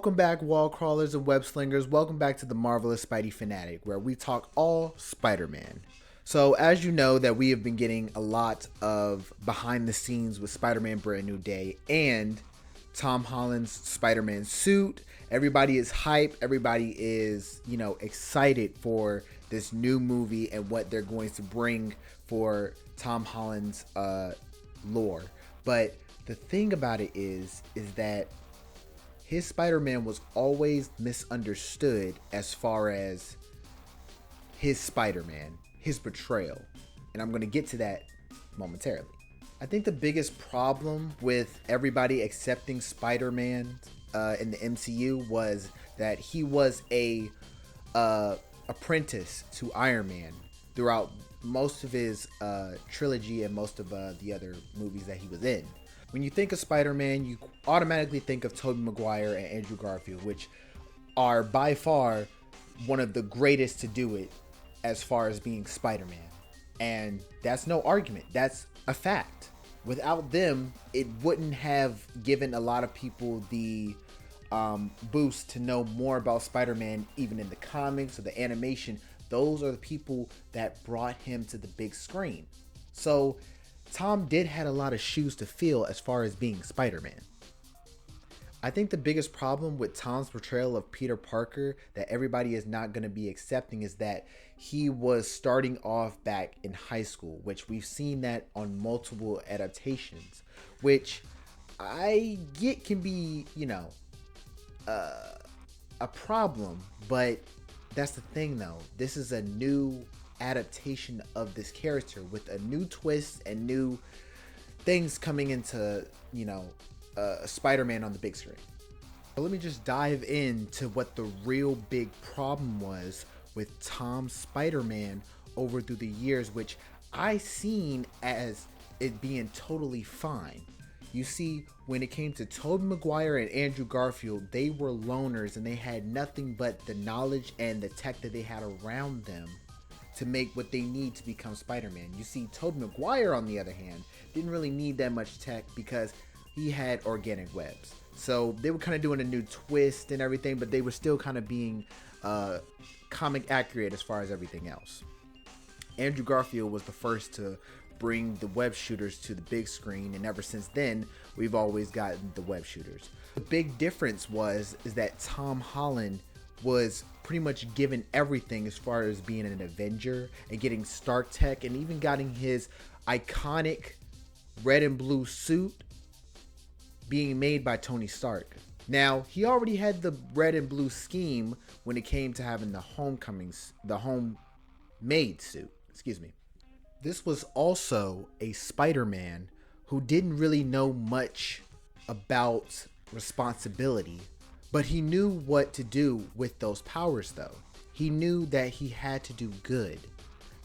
Welcome back, wall crawlers and web slingers. Welcome back to the marvelous Spidey Fanatic, where we talk all Spider-Man. So, as you know, that we have been getting a lot of behind the scenes with Spider-Man Brand New Day and Tom Holland's Spider-Man suit. Everybody is hype. Everybody is, excited for this new movie and what they're going to bring for Tom Holland's lore. But the thing about it is that his Spider-Man was always misunderstood as far as his Spider-Man, his portrayal. And I'm going to get to that momentarily. I think the biggest problem with everybody accepting Spider-Man in the MCU was that he was a apprentice to Iron Man throughout most of his trilogy and most of the other movies that he was in. When you think of Spider-Man, you automatically think of Tobey Maguire and Andrew Garfield, which are by far one of the greatest to do it as far as being Spider-Man. And that's no argument. That's a fact. Without them, it wouldn't have given a lot of people the boost to know more about Spider-Man, even in the comics or the animation. Those are the people that brought him to the big screen. So Tom did had a lot of shoes to fill as far as being Spider-Man. I think the biggest problem with Tom's portrayal of Peter Parker that everybody is not going to be accepting is that he was starting off back in high school, which we've seen that on multiple adaptations, which I get can be, a problem, but that's the thing though. This is a new adaptation of this character with a new twist and new things coming into, Spider-Man on the big screen. So let me just dive into what the real big problem was with Tom's Spider-Man over through the years, which I seen as it being totally fine. You see, when it came to Tobey Maguire and Andrew Garfield, they were loners and they had nothing but the knowledge and the tech that they had around them to make what they need to become Spider-Man. You see, Tobey Maguire, on the other hand, didn't really need that much tech because he had organic webs. So they were kind of doing a new twist and everything, but they were still kind of being comic accurate as far as everything else. Andrew Garfield was the first to bring the web shooters to the big screen, and ever since then, we've always gotten the web shooters. The big difference is that Tom Holland was pretty much given everything as far as being an Avenger and getting Stark tech and even getting his iconic red and blue suit being made by Tony Stark. Now, he already had the red and blue scheme when it came to having the homemade suit. This was also a Spider-Man who didn't really know much about responsibility, but he knew what to do with those powers though. He knew that he had to do good.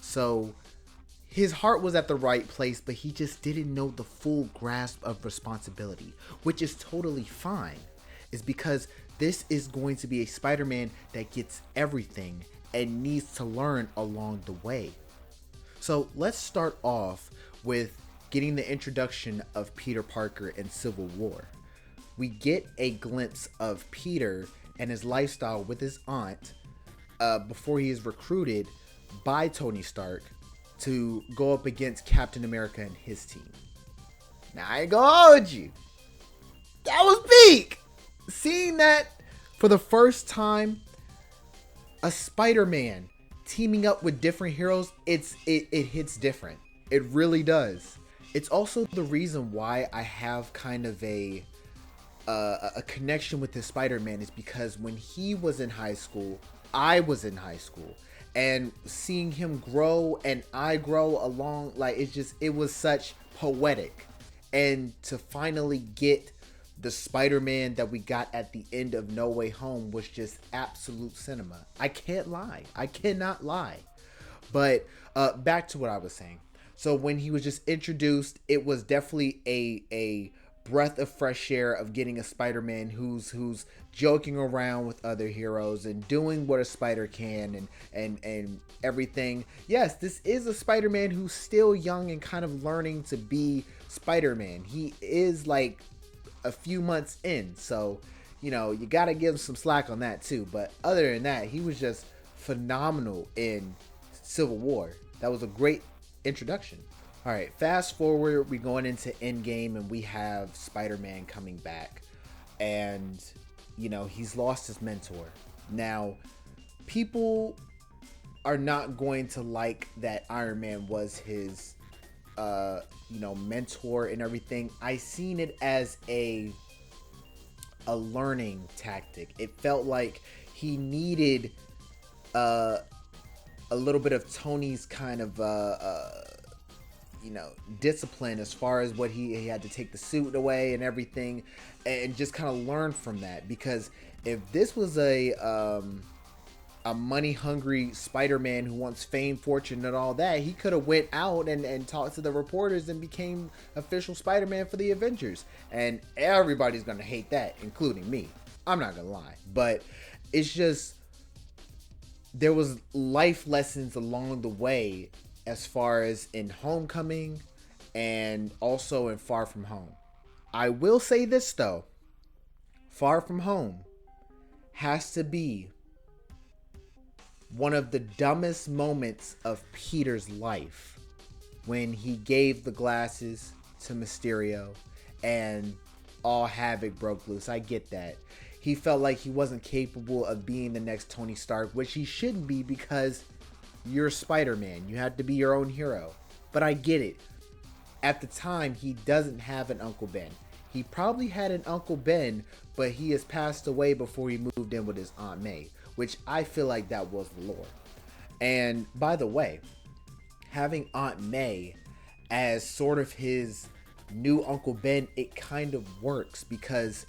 So his heart was at the right place, but he just didn't know the full grasp of responsibility, which is totally fine. It's because this is going to be a Spider-Man that gets everything and needs to learn along the way. So let's start off with getting the introduction of Peter Parker in Civil War. We get a glimpse of Peter and his lifestyle with his aunt before he is recruited by Tony Stark to go up against Captain America and his team. Now, I ain't gonna hold you. That was peak! Seeing that for the first time, a Spider-Man teaming up with different heroes, it hits different. It really does. It's also the reason why I have kind of a connection with this Spider-Man is because when he was in high school, I was in high school, and seeing him grow and I grow along, like it was such poetic. And to finally get the Spider-Man that we got at the end of No Way Home was just absolute cinema. I can't lie. I cannot lie. But back to what I was saying. So when he was just introduced, it was definitely a breath of fresh air of getting a Spider-Man who's joking around with other heroes and doing what a spider can and everything. Yes, this is a Spider-Man who's still young and kind of learning to be Spider-Man. He is like a few months in, so you got to give him some slack on that too. But other than that, he was just phenomenal in Civil War. That was a great introduction. All right, fast forward, we're going into Endgame, and we have Spider-Man coming back, and he's lost his mentor. Now, people are not going to like that Iron Man was his mentor and everything. I seen it as a learning tactic. It felt like he needed a little bit of Tony's kind of discipline as far as what he had to take the suit away and everything, and just kind of learn from that. Because if this was a money hungry Spider-Man who wants fame, fortune, and all that, he could have went out and talked to the reporters and became official Spider-Man for the Avengers. And everybody's gonna hate that, including me. I'm not gonna lie, but it's just, there was life lessons along the way, as far as in Homecoming and also in Far From Home. I will say this though, Far From Home has to be one of the dumbest moments of Peter's life, when he gave the glasses to Mysterio and all havoc broke loose. I get that. He felt like he wasn't capable of being the next Tony Stark, which he shouldn't be, because you're Spider-Man. You have to be your own hero. But I get it. At the time, he doesn't have an Uncle Ben. He probably had an Uncle Ben, but he has passed away before he moved in with his Aunt May, which I feel like that was the lore. And by the way, having Aunt May as sort of his new Uncle Ben, it kind of works, because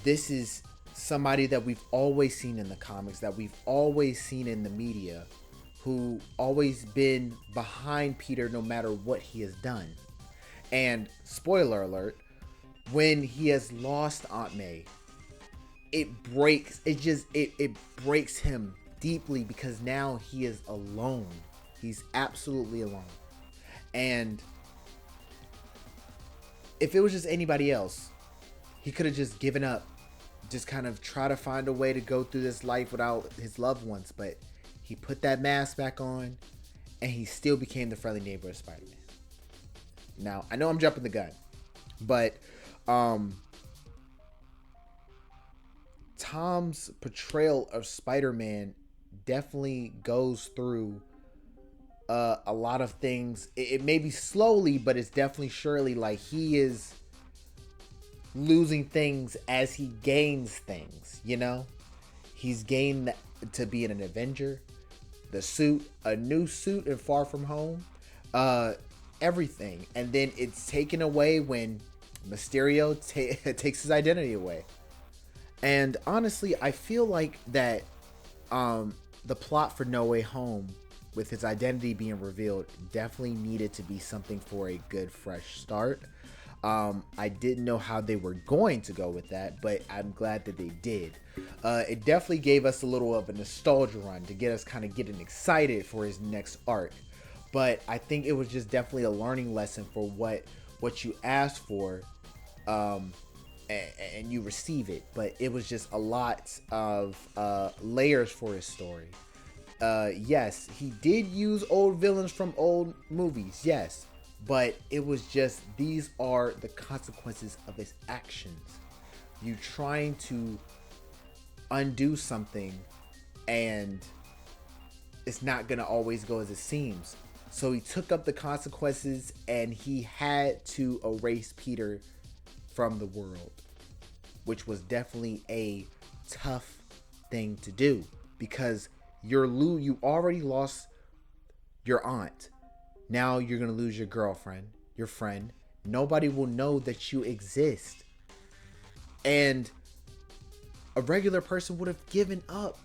this is somebody that we've always seen in the comics, that we've always seen in the media, who always been behind Peter no matter what he has done. And spoiler alert, when he has lost Aunt May, it breaks him deeply, because now he is alone. He's absolutely alone. And if it was just anybody else, he could have just given up, just kind of try to find a way to go through this life without his loved ones. But he put that mask back on, and he still became the friendly neighborhood Spider-Man. Now, I know I'm jumping the gun, but Tom's portrayal of Spider-Man definitely goes through a lot of things. It may be slowly, but it's definitely surely, like, he is losing things as he gains things, He's gained to be an Avenger, the suit, a new suit in Far From Home, everything. And then it's taken away when Mysterio takes his identity away. And honestly, I feel like that the plot for No Way Home, with his identity being revealed, definitely needed to be something for a good fresh start. I didn't know how they were going to go with that, but I'm glad that they did. It definitely gave us a little of a nostalgia run to get us kind of getting excited for his next arc. But I think it was just definitely a learning lesson for what you asked for, and you receive it. But it was just a lot of layers for his story. Yes, he did use old villains from old movies, yes. But it was just, these are the consequences of his actions. You trying to undo something, and it's not going to always go as it seems. So he took up the consequences, and he had to erase Peter from the world, which was definitely a tough thing to do, because you already lost your aunt. Now you're going to lose your girlfriend, your friend. Nobody will know that you exist. And a regular person would have given up.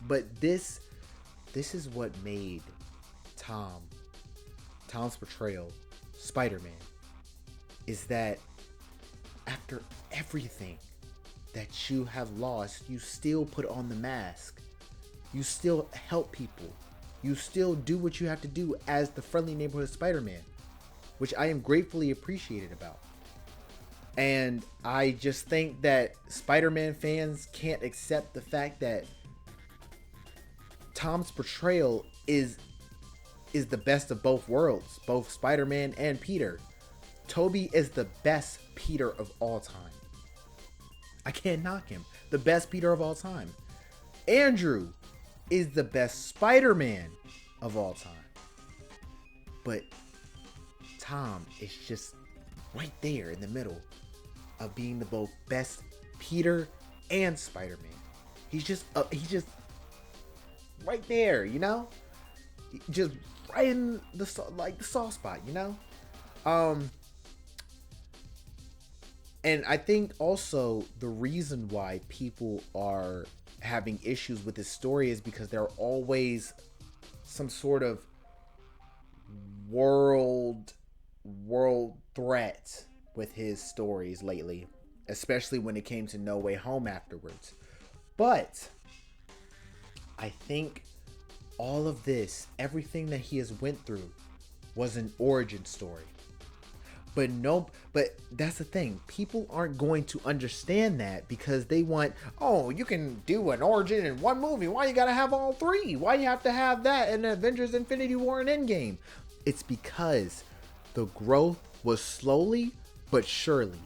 But this is what made Tom's portrayal, Spider-Man, is that after everything that you have lost, you still put on the mask. You still help people. You still do what you have to do as the friendly neighborhood Spider-Man, which I am gratefully appreciated about. And I just think that Spider-Man fans can't accept the fact that Tom's portrayal is the best of both worlds, both Spider-Man and Peter. Tobey is the best Peter of all time. I can't knock him. The best Peter of all time. Andrew is the best Spider-Man of all time. But Tom is just right there in the middle of being the both best Peter and Spider-Man. He's just right there, you know? Just right in the soft spot, you know? And I think also the reason why people are having issues with this story is because there are always some sort of world threat with his stories lately, especially when it came to No Way Home afterwards. But I think all of this, everything that he has went through, was an origin story. But that's the thing. People aren't going to understand that because they want, oh, you can do an origin in one movie. Why you gotta have all three? Why you have to have that in Avengers Infinity War and Endgame? It's because the growth was slowly but surely.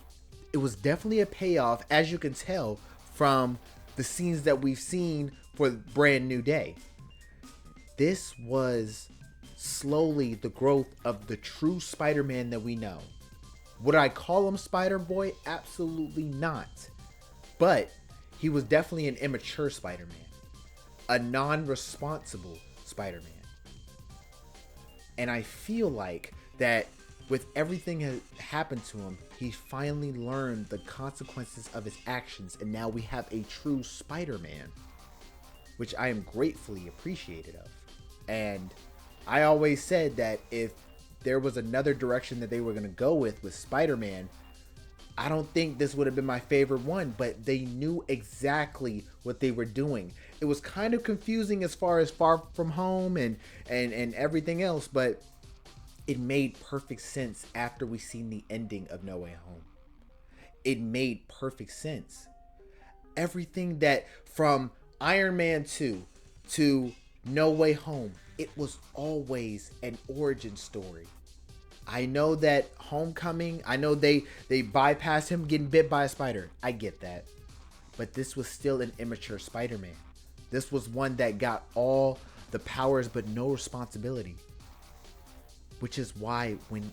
It was definitely a payoff, as you can tell from the scenes that we've seen for Brand New Day. This was slowly the growth of the true Spider-Man that we know. Would I call him Spider-Boy? Absolutely not. But he was definitely an immature Spider-Man. A non-responsible Spider-Man. And I feel like that with everything that happened to him, he finally learned the consequences of his actions. And now we have a true Spider-Man. Which I am gratefully appreciated of. And I always said that if there was another direction that they were going to go with Spider-Man, I don't think this would have been my favorite one, but they knew exactly what they were doing. It was kind of confusing as far as Far From Home and everything else, but it made perfect sense after we seen the ending of No Way Home. It made perfect sense. Everything that from Iron Man 2 to No Way Home, it was always an origin story. I know that Homecoming, I know they bypassed him getting bit by a spider. I get that. But this was still an immature Spider-Man. This was one that got all the powers but no responsibility. Which is why when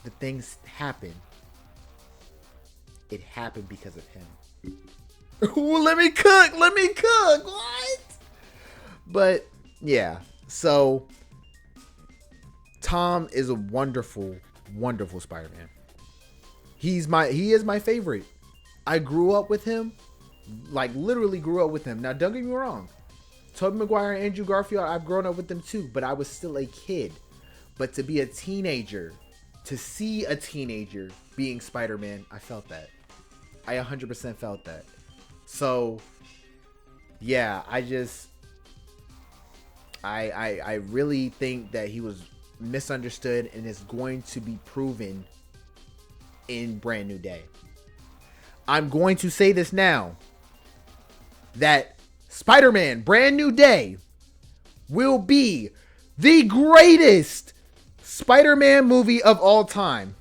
the things happen, it happened because of him. Ooh, let me cook. What? But yeah, so Tom is a wonderful, wonderful Spider-Man. He is my favorite. I grew up with him, like literally grew up with him. Now, don't get me wrong, Tobey Maguire and Andrew Garfield, I've grown up with them too, but I was still a kid. But to be a teenager, to see a teenager being Spider-Man, I felt that. I 100% felt that. So, yeah, I really think that he was misunderstood and is going to be proven in Brand New Day. I'm going to say this now, that Spider-Man Brand New Day will be the greatest Spider-Man movie of all time.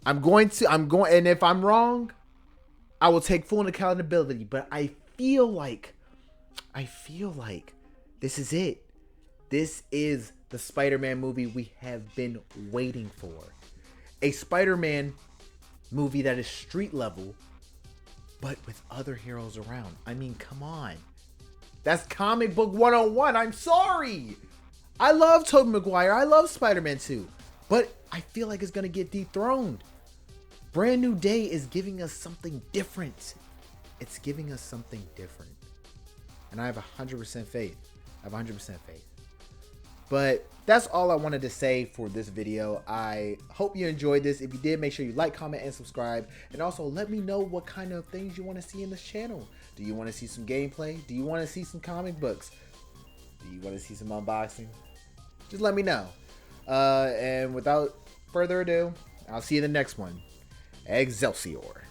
And if I'm wrong, I will take full accountability, but I feel like this is it. This is the Spider-Man movie we have been waiting for. A Spider-Man movie that is street level, but with other heroes around. I mean, come on. That's comic book 101. I'm sorry. I love Tobey Maguire. I love Spider-Man 2. But I feel like it's going to get dethroned. Brand New Day is giving us something different. It's giving us something different. And I have 100% faith. I have 100% faith. But that's all I wanted to say for this video. I hope you enjoyed this. If you did, make sure you like, comment, and subscribe. And also let me know what kind of things you want to see in this channel. Do you want to see some gameplay? Do you want to see some comic books? Do you want to see some unboxing? Just let me know. And without further ado, I'll see you in the next one. Excelsior.